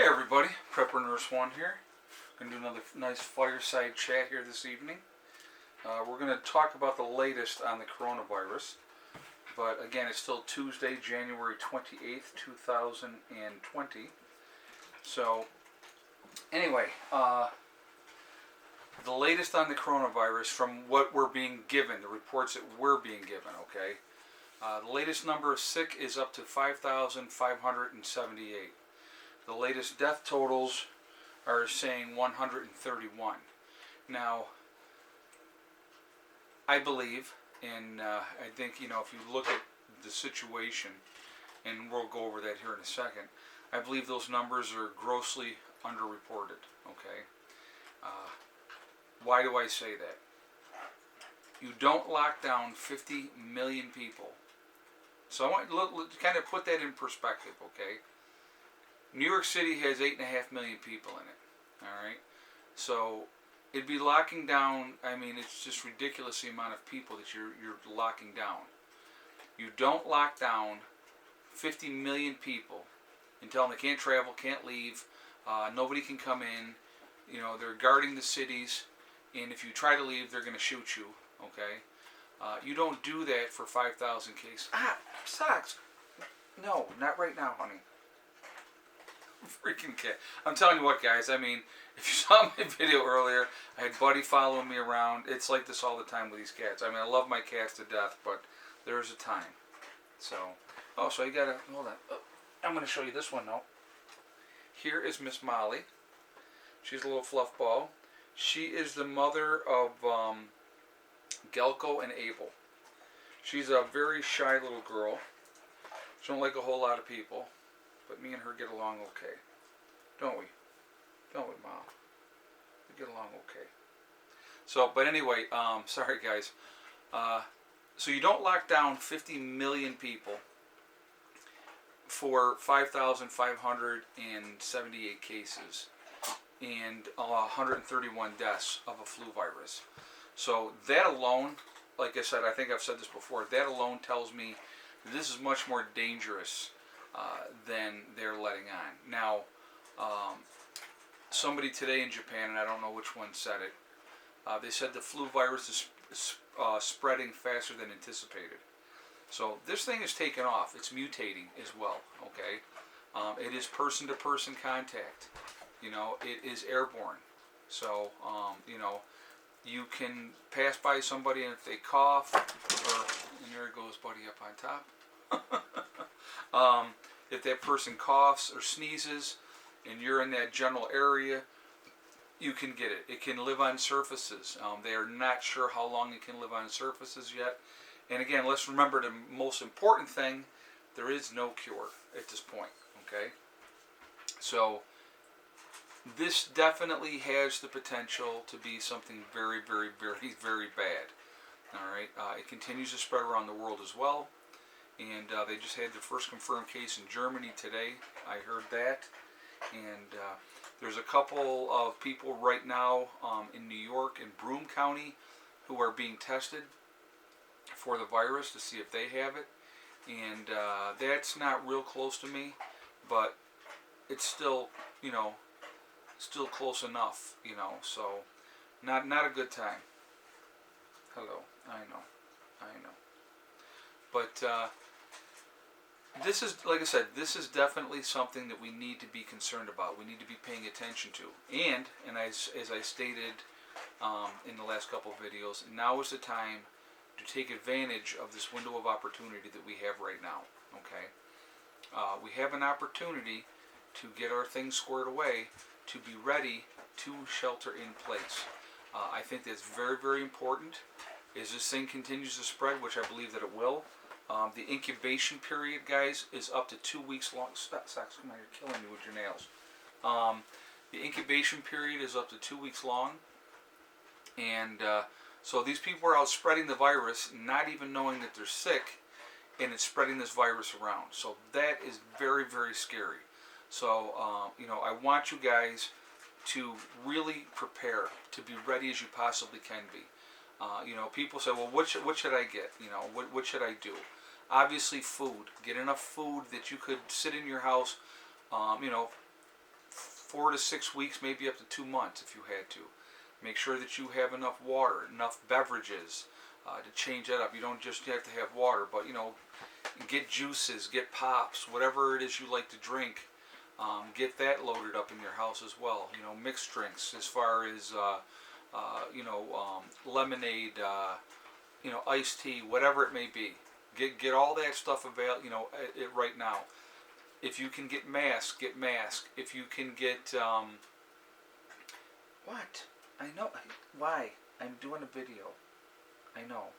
Hey everybody, Prepper Nurse 1 here. Going to do another nice fireside chat here this evening. We're going to talk about the latest on the coronavirus. But again, it's still Tuesday, January 28th, 2020. So, anyway, the latest on the coronavirus from what we're being given, the reports that we're being given, okay? The latest number of sick is up to 5,578. The latest death totals are saying 131. Now, I believe, and I think, if you look at the situation, and we'll go over that here in a second, I believe those numbers are grossly underreported, okay? Why do I say that? You don't lock down 50 million people. So I want to kind of put that in perspective, okay? New York City has 8.5 million people in it, all right? So it'd be locking down, it's just ridiculous the amount of people that you're locking down. You don't lock down 50 million people and tell them they can't travel, can't leave, nobody can come in, they're guarding the cities, and if you try to leave, they're going to shoot you, okay? You don't do that for 5,000 cases. Socks. No, not right now, honey. Freaking cat. I'm telling you what, guys, if you saw my video earlier, I had Buddy following me around. It's like this all the time with these cats. I love my cats to death, but there's a time. So you gotta, hold on. Oh, I'm going to show you this one now. Here is Miss Molly. She's a little fluff ball. She is the mother of Gelko and Abel. She's a very shy little girl. She don't like a whole lot of people. But me and her get along okay. Don't we? Don't we, Mom? We get along okay. So, but anyway, sorry guys. So you don't lock down 50 million people for 5,578 cases and 131 deaths of a flu virus. So that alone, like I said, I think I've said this before, that alone tells me this is much more dangerous than they're letting on. Now, somebody today in Japan, and I don't know which one said it, they said the flu virus is spreading faster than anticipated. So this thing is taking off. It's mutating as well, okay? It is person-to-person contact. It is airborne. So, you can pass by somebody, and if they cough, and there goes Buddy up on top. If that person coughs or sneezes and you're in that general area, you can get it. It can live on surfaces. They are not sure how long it can live on surfaces yet. And again, let's remember the most important thing, there is no cure at this point, okay? So this definitely has the potential to be something very, very, very, very bad. All right, it continues to spread around the world as well. And they just had their first confirmed case in Germany today. I heard that. And there's a couple of people right now in New York and Broome County who are being tested for the virus to see if they have it. And that's not real close to me, but it's still, still close enough, so not a good time. Hello, I know. But this is, like I said, this is definitely something that we need to be concerned about. We need to be paying attention to. And as I stated in the last couple of videos, now is the time to take advantage of this window of opportunity that we have right now. Okay, we have an opportunity to get our things squared away, to be ready to shelter in place. I think that's very, very important. As this thing continues to spread, which I believe that it will, the incubation period, guys, is up to 2 weeks long. Stop, Socks, come on, you're killing me with your nails. The incubation period is up to 2 weeks long. And so these people are out spreading the virus, not even knowing that they're sick, and it's spreading this virus around. So that is very, very scary. So, I want you guys to really prepare, to be ready as you possibly can be. People say, well, what should I get? What should I do? Obviously, food. Get enough food that you could sit in your house, 4 to 6 weeks, maybe up to 2 months if you had to. Make sure that you have enough water, enough beverages to change that up. You don't just have to have water, but get juices, get pops, whatever it is you like to drink. Get that loaded up in your house as well. Mixed drinks as far as lemonade, iced tea, whatever it may be. Get all that stuff available. Right now. If you can get masks, get masks. If you can get what? I know why. I'm doing a video. I know,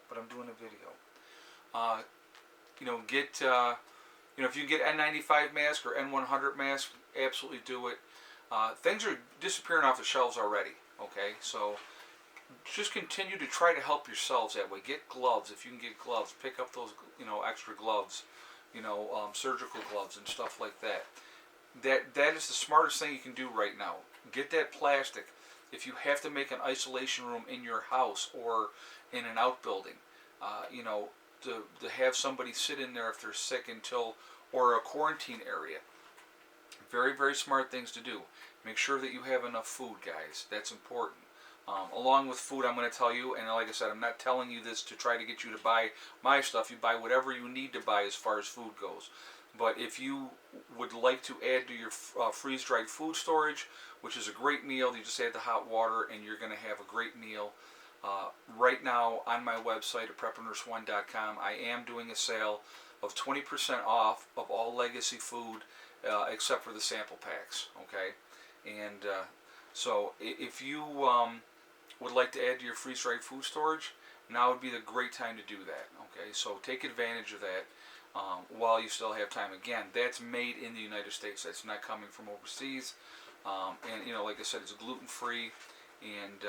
but I'm doing a video. Get if you get N95 mask or N100 mask, absolutely do it. Things are disappearing off the shelves already. Okay, so just continue to try to help yourselves that way. Get gloves if you can get gloves. Pick up those extra gloves, surgical gloves and stuff like that. That is the smartest thing you can do right now. Get that plastic. If you have to make an isolation room in your house or in an outbuilding, to have somebody sit in there if they're sick or a quarantine area. Very, very smart things to do. Make sure that you have enough food, guys. That's important. Along with food, I'm going to tell you, and like I said, I'm not telling you this to try to get you to buy my stuff. You buy whatever you need to buy as far as food goes. But if you would like to add to your freeze-dried food storage, which is a great meal, you just add the hot water and you're going to have a great meal. Right now on my website at preppernurse1.com, I am doing a sale of 20% off of all legacy food except for the sample packs. Okay, and so if you would like to add to your freeze-dried food storage, now would be the great time to do that. Okay, so take advantage of that while you still have time. Again, that's made in the United States. That's not coming from overseas. And like I said, it's gluten-free, and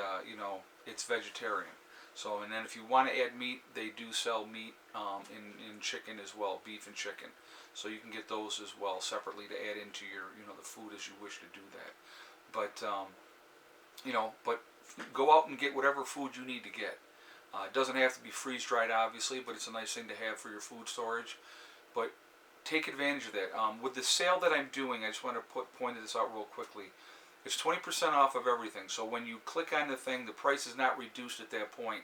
it's vegetarian. So, and then if you want to add meat, they do sell meat in chicken as well, beef and chicken. So you can get those as well separately to add into your the food as you wish to do that. But but go out and get whatever food you need to get. It doesn't have to be freeze-dried, obviously, but it's a nice thing to have for your food storage. But take advantage of that. With the sale that I'm doing, I just want to point this out real quickly. It's 20% off of everything. So when you click on the thing, the price is not reduced at that point.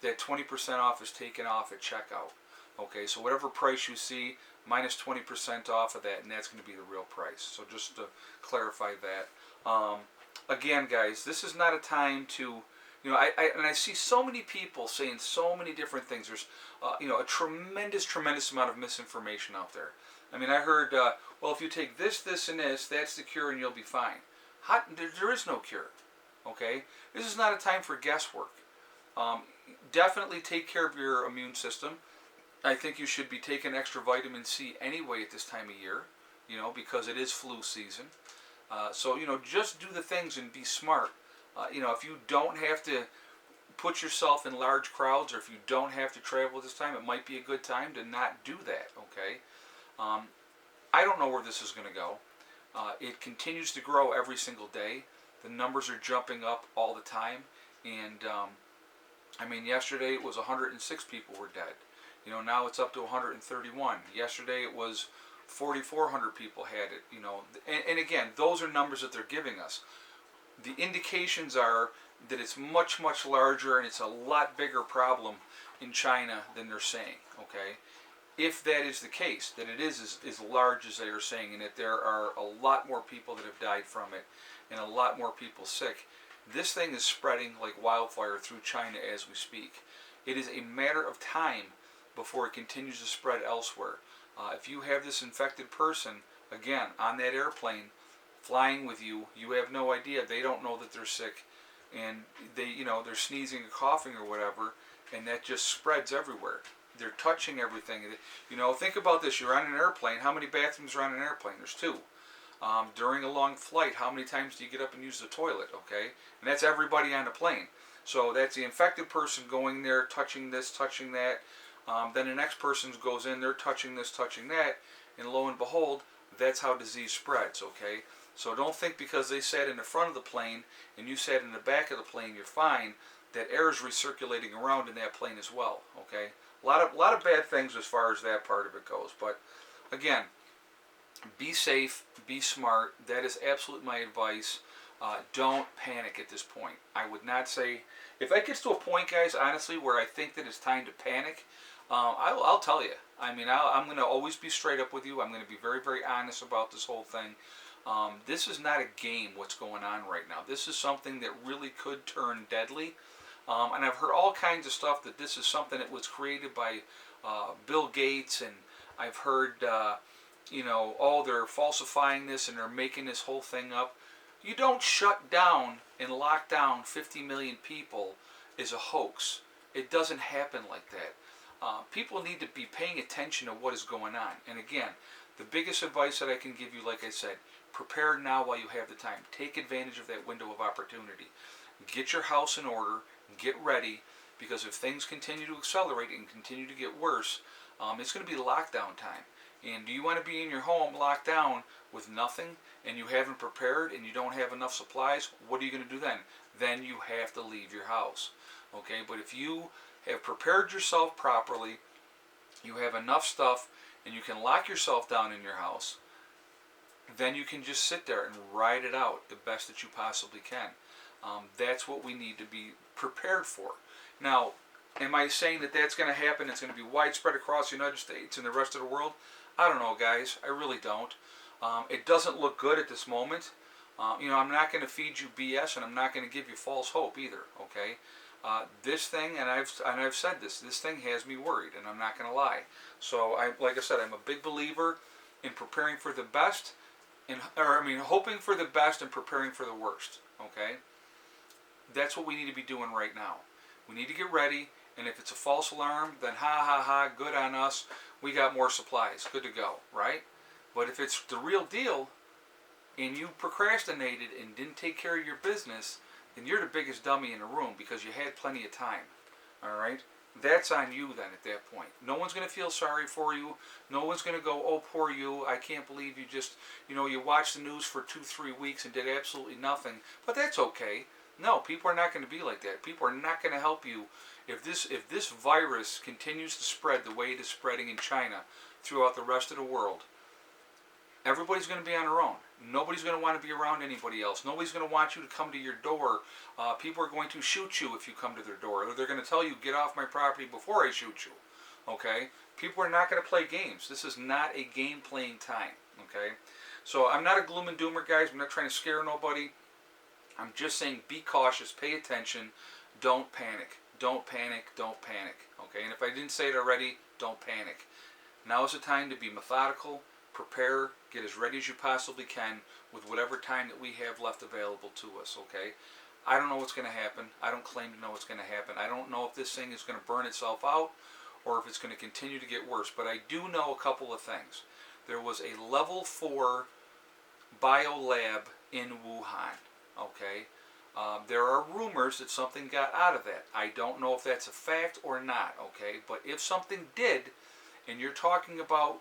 That 20% off is taken off at checkout. Okay, so whatever price you see, minus 20% off of that, and that's going to be the real price. So just to clarify that. Again, guys, this is not a time to, I see so many people saying so many different things. There's, a tremendous amount of misinformation out there. I mean, I heard, well, if you take this, and this, that's the cure and you'll be fine. There is no cure. Okay? This is not a time for guesswork. Definitely take care of your immune system. I think you should be taking extra vitamin C anyway at this time of year, because it is flu season. So, just do the things and be smart. If you don't have to put yourself in large crowds, or if you don't have to travel this time, it might be a good time to not do that, okay? I don't know where this is going to go. It continues to grow every single day. The numbers are jumping up all the time. And, yesterday it was 106 people were dead. Now it's up to 131. Yesterday it was 4,400 people had it. And again, those are numbers that they're giving us. The indications are that it's much larger and it's a lot bigger problem in China than they're saying. Okay, if that is the case, that it is as large as they are saying, and that there are a lot more people that have died from it, and a lot more people sick, this thing is spreading like wildfire through China as we speak. It is a matter of time before it continues to spread elsewhere. If you have this infected person, again, on that airplane, flying with you, you have no idea. They don't know that they're sick, and they're sneezing or coughing or whatever, and that just spreads everywhere. They're touching everything. Think about this. You're on an airplane. How many bathrooms are on an airplane? There's 2. During a long flight, how many times do you get up and use the toilet? Okay, and that's everybody on the plane. So that's the infected person going there, touching this, touching that. Then the next person goes in, they're touching this, touching that, and lo and behold, that's how disease spreads, okay? So don't think because they sat in the front of the plane and you sat in the back of the plane, you're fine. That air is recirculating around in that plane as well, okay? A lot of bad things as far as that part of it goes. But again, Be safe, be smart. That is absolutely my advice. Don't panic at this point. I would not say, if that gets to a point, guys, honestly, where I think that it's time to panic, I'll tell you. I mean, I'm going to always be straight up with you. I'm going to be very, very honest about this whole thing. This is not a game, what's going on right now. This is something that really could turn deadly. And I've heard all kinds of stuff that this is something that was created by Bill Gates, and I've heard, oh, they're falsifying this and they're making this whole thing up. You don't shut down and lock down 50 million people as a hoax. It doesn't happen like that. People need to be paying attention to what is going on. And again, the biggest advice that I can give you, like I said, prepare now while you have the time. Take advantage of that window of opportunity. Get your house in order. Get ready, because if things continue to accelerate and continue to get worse, it's going to be lockdown time. And do you want to be in your home locked down with nothing, and you haven't prepared, and you don't have enough supplies? What are you going to do then? Then you have to leave your house. Okay, but if you have prepared yourself properly, you have enough stuff, and you can lock yourself down in your house, then you can just sit there and ride it out the best that you possibly can. That's what we need to be prepared for. Now, am I saying that that's going to happen? It's going to be widespread across the United States and the rest of the world? I don't know, guys. I really don't. It doesn't look good at this moment. I'm not going to feed you BS, and I'm not going to give you false hope either. Okay, this thing, and I've said this thing has me worried, and I'm not going to lie. So, like I said, I'm a big believer in preparing for the best, hoping for the best and preparing for the worst. Okay, that's what we need to be doing right now. We need to get ready, and if it's a false alarm, then ha, good on us. We got more supplies, good to go, right? But if it's the real deal, and you procrastinated and didn't take care of your business, then you're the biggest dummy in the room, because you had plenty of time, all right? That's on you then at that point. No one's going to feel sorry for you. No one's going to go, oh, poor you, I can't believe you just, you watched the news for 2-3 weeks and did absolutely nothing. But that's okay. No, people are not going to be like that. People are not going to help you. If this virus continues to spread the way it is spreading in China throughout the rest of the world, everybody's going to be on their own. Nobody's going to want to be around anybody else. Nobody's going to want you to come to your door. People are going to shoot you if you come to their door. Or they're going to tell you, get off my property before I shoot you. Okay? People are not going to play games. This is not a game-playing time. Okay? So I'm not a gloom and doomer, guys. I'm not trying to scare nobody. I'm just saying, be cautious, pay attention, don't panic. Don't panic, don't panic. Okay? And if I didn't say it already, don't panic. Now is the time to be methodical, prepare, get as ready as you possibly can with whatever time that we have left available to us, okay? I don't know what's going to happen. I don't claim to know what's going to happen. I don't know if this thing is going to burn itself out or if it's going to continue to get worse. But I do know a couple of things. There was a level 4 biolab in Wuhan, okay? There are rumors that something got out of that. I don't know if that's a fact or not, okay? But if something did, and you're talking about,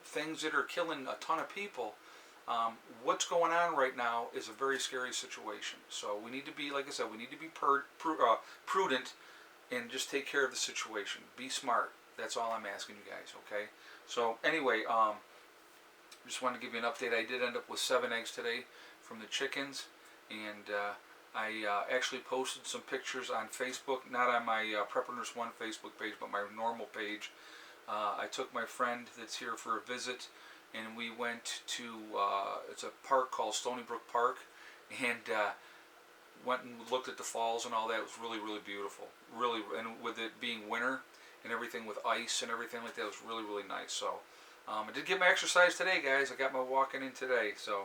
things that are killing a ton of people, what's going on right now is a very scary situation. So we need to be, like I said, we need to be prudent and just take care of the situation. Be smart. That's all I'm asking you guys, okay? So anyway, just wanted to give you an update. I did end up with 7 eggs today from the chickens, and I actually posted some pictures on Facebook, not on my Prepper Nurse 1 Facebook page, but my normal page. I took my friend that's here for a visit, and we went to, it's a park called Stony Brook Park, and went and looked at the falls and all that. It was really, really beautiful. Really, and with it being winter and everything with ice and everything like that, it was really, really nice. So, I did get my exercise today, guys. I got my walking in today. So,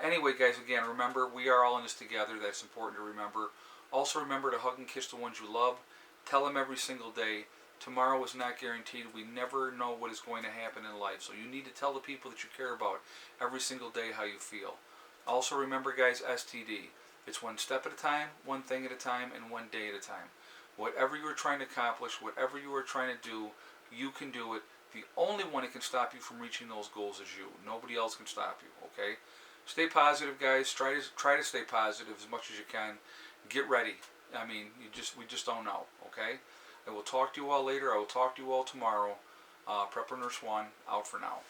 anyway, guys, again, remember, we are all in this together. That's important to remember. Also, remember to hug and kiss the ones you love. Tell them every single day. Tomorrow is not guaranteed. We never know what is going to happen in life. So you need to tell the people that you care about every single day how you feel. Also remember, guys, STD. It's one step at a time, one thing at a time, and one day at a time. Whatever you are trying to accomplish, whatever you are trying to do, you can do it. The only one that can stop you from reaching those goals is you. Nobody else can stop you, okay? Stay positive, guys. Try to stay positive as much as you can. Get ready. I mean, we just don't know, okay? I will talk to you all later. I will talk to you all tomorrow. Prepper Nurse 1, out for now.